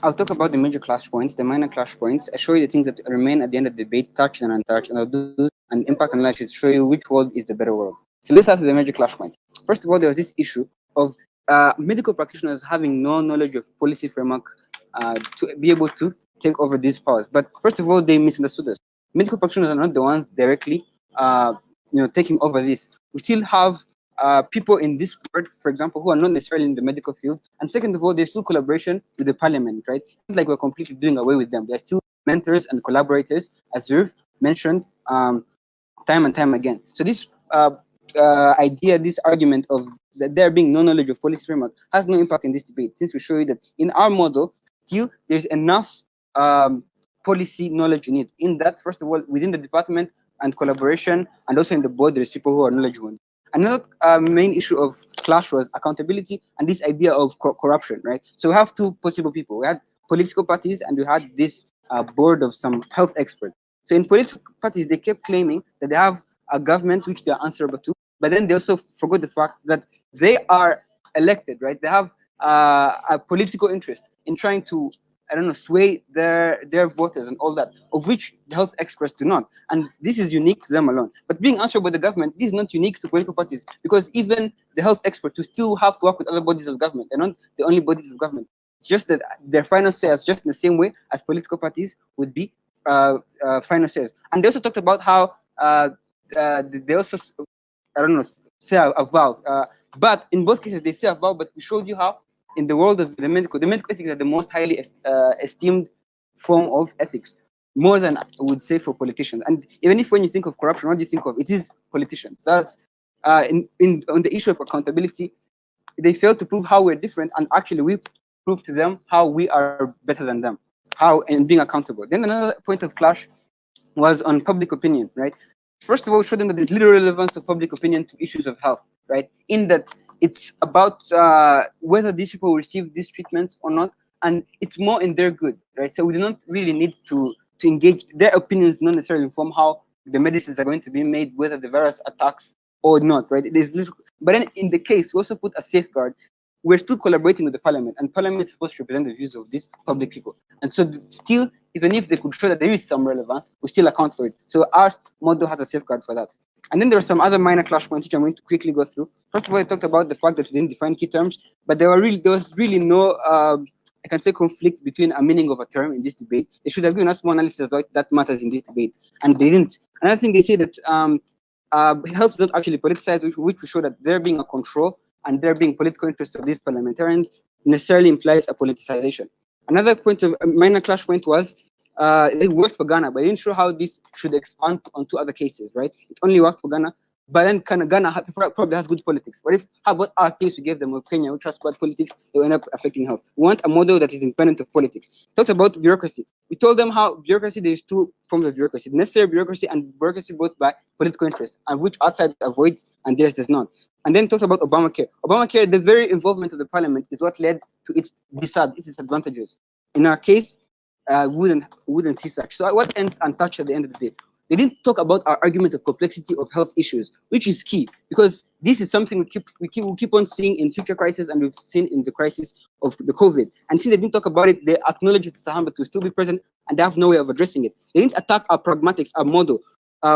I'll talk about the major clash points, the minor clash points. I show you the things that remain at the end of the debate, touched and untouched, and I'll do an impact analysis to show you which world is the better world. So let's start with the major clash points. First of all, there was this issue of medical practitioners having no knowledge of policy framework to be able to take over these powers. But first of all, they misunderstood us. Medical practitioners are not the ones directly taking over this. We still have people in this board, for example, who are not necessarily in the medical field. And second of all, there's still collaboration with the parliament, right? It's not like we're completely doing away with them. They're still mentors and collaborators, as we've mentioned time and time again. So this idea, this argument of that there being no knowledge of policy framework has no impact in this debate, since we show you that in our model, still there's enough policy knowledge in it. In that, first of all, within the department and collaboration, and also in the board, there's people who are knowledgeable. Another main issue of clash was accountability and this idea of corruption, right? So we have two possible people. We had political parties and we had this board of some health experts. So in political parties, they kept claiming that they have a government which they are answerable to, but then they also forgot the fact that they are elected, right? They have a political interest in trying to, I don't know, sway their voters and all that, of which the health experts do not. And this is unique to them alone. But being answered by the government, this is not unique to political parties, because even the health experts will still have to work with other bodies of government. They're not the only bodies of government. It's just that their final say is just in the same way as political parties would be final says. And they also talked about how they also, I don't know, say a vow. But in both cases, they say a vow, but we showed you how in the world of the medical ethics are the most highly esteemed form of ethics, more than I would say for politicians. And even if when you think of corruption, what do you think of? It is politicians. That's on the issue of accountability, they failed to prove how we're different, and actually we proved to them how we are better than them, how and being accountable. Then another point of clash was on public opinion, right? First of all, show them that there's little relevance of public opinion to issues of health, right? In that it's about whether these people receive these treatments or not, and it's more in their good, right? So we do not really need to engage. Their opinions not necessarily inform how the medicines are going to be made, whether the virus attacks or not, right? There's little, but then in the case, we also put a safeguard. We're still collaborating with the parliament, and parliament is supposed to represent the views of these public people. And so still, even if they could show that there is some relevance, we still account for it. So our model has a safeguard for that. And then there are some other minor clash points which I'm going to quickly go through. First of all, I talked about the fact that we didn't define key terms, but there was really no, I can say, conflict between a meaning of a term in this debate. They should have given us more analysis that matters in this debate, and they didn't. Another thing, they say that health is not actually politicized, which will show that there being a control and there being political interests of these parliamentarians necessarily implies a politicization. Another point of minor clash point was it worked for Ghana, but they didn't show how this should expand onto other cases, right? It only worked for Ghana, but then Ghana probably has good politics. What if, how about our case we gave them of Kenya, which has bad politics, it will end up affecting health? We want a model that is independent of politics. Talked about bureaucracy. We told them how bureaucracy, there's two forms of bureaucracy, necessary bureaucracy and bureaucracy brought by political interests, and which outside avoids and theirs does not. And then talked about Obamacare. Obamacare, the very involvement of the parliament is what led to its disadvantages. In our case, wouldn't see such. So what ends untouched at the end of the day? They didn't talk about our argument of complexity of health issues, which is key, because this is something we keep on seeing in future crises, and we've seen in the crisis of the COVID. And since they didn't talk about it, they acknowledge that Sahamba to still be present, and they have no way of addressing it. They didn't attack our pragmatics, our model,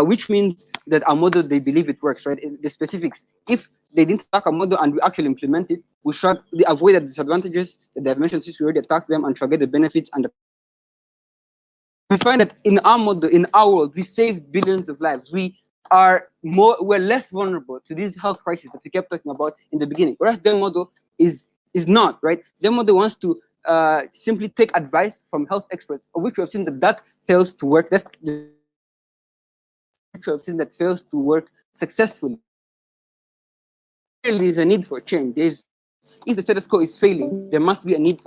which means that our model, they believe it works, right? The specifics. If they didn't attack our model and we actually implement it, we should avoid the disadvantages that they've mentioned, since we already attacked them, and try to get the benefits and we find that in our model, in our world, we save billions of lives. We're less vulnerable to these health crises that we kept talking about in the beginning. Whereas their model is not, right? Their model wants to simply take advice from health experts, of which we have seen that fails to work. Which we have seen that fails to work successfully. Clearly, there's a need for change. If the status quo is failing, there must be a need.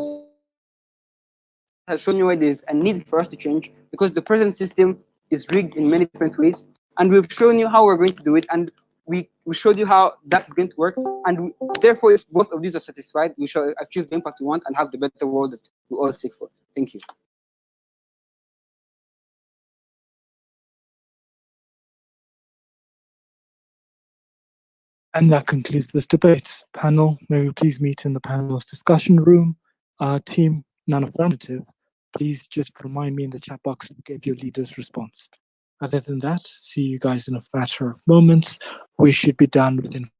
Has shown you why there's a need for us to change, because the present system is rigged in many different ways, and we've shown you how we're going to do it, and we showed you how that's going to work, and therefore, if both of these are satisfied, we shall achieve the impact we want and have the better world that we all seek for. Thank you. And that concludes this debate. Panel, may we please meet in the panel's discussion room. Team non-affirmative, please just remind me in the chat box who gave your leader's response. Other than that, see you guys in a matter of moments. We should be done within